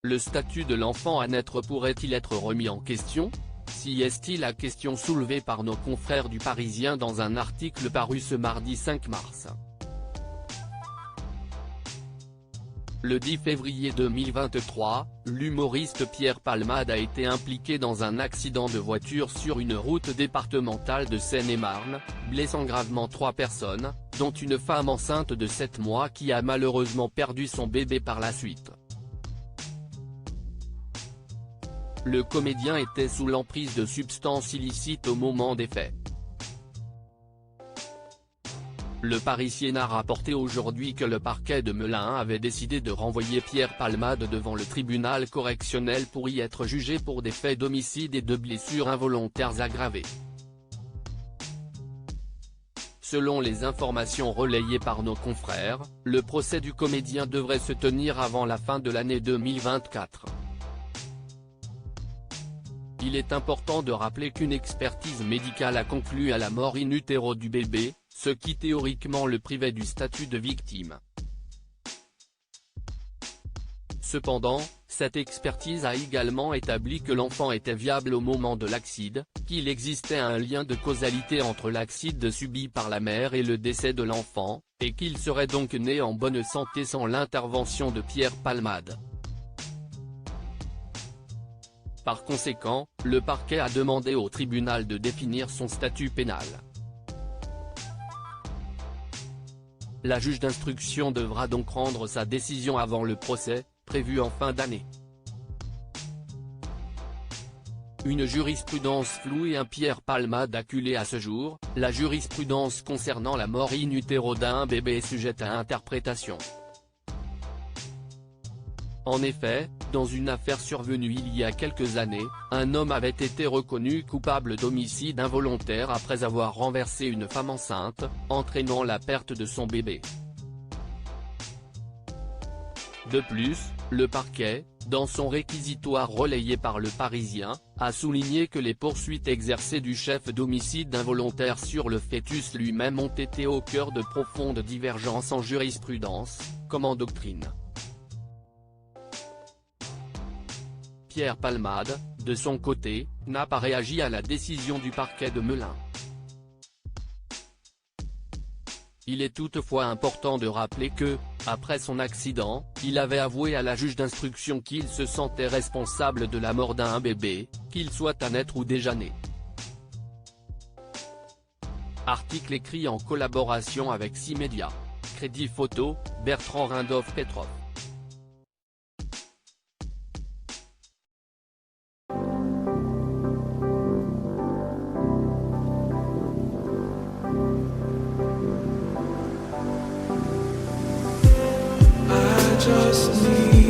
Le statut de l'enfant à naître pourrait-il être remis en question? Si est-il la question soulevée par nos confrères du Parisien dans un article paru ce mardi 5 mars. Le 10 février 2023, l'humoriste Pierre Palmade a été impliqué dans un accident de voiture sur une route départementale de Seine-et-Marne, blessant gravement 3 personnes, dont une femme enceinte de 7 mois qui a malheureusement perdu son bébé par la suite. Le comédien était sous l'emprise de substances illicites au moment des faits. Le Parisien a rapporté aujourd'hui que le parquet de Melun avait décidé de renvoyer Pierre Palmade devant le tribunal correctionnel pour y être jugé pour des faits d'homicide et de blessures involontaires aggravées. Selon les informations relayées par nos confrères, le procès du comédien devrait se tenir avant la fin de l'année 2024. Il est important de rappeler qu'une expertise médicale a conclu à la mort in utero du bébé, ce qui théoriquement le privait du statut de victime. Cependant, cette expertise a également établi que l'enfant était viable au moment de l'accident, qu'il existait un lien de causalité entre l'accident subi par la mère et le décès de l'enfant, et qu'il serait donc né en bonne santé sans l'intervention de Pierre Palmade. Par conséquent, le parquet a demandé au tribunal de définir son statut pénal. La juge d'instruction devra donc rendre sa décision avant le procès, prévu en fin d'année. Une jurisprudence floue et un Pierre Palmade acculé à ce jour, la jurisprudence concernant la mort in utero d'un bébé est sujette à interprétation. En effet, dans une affaire survenue il y a quelques années, un homme avait été reconnu coupable d'homicide involontaire après avoir renversé une femme enceinte, entraînant la perte de son bébé. De plus, le parquet, dans son réquisitoire relayé par Le Parisien, a souligné que les poursuites exercées du chef d'homicide involontaire sur le fœtus lui-même ont été au cœur de profondes divergences en jurisprudence, comme en doctrine. Pierre Palmade, de son côté, n'a pas réagi à la décision du parquet de Melun. Il est toutefois important de rappeler que, après son accident, il avait avoué à la juge d'instruction qu'il se sentait responsable de la mort d'un bébé, qu'il soit à naître ou déjà né. Article écrit en collaboration avec 6 médias. Crédit photo, Bertrand Rindov-Petrov. Just need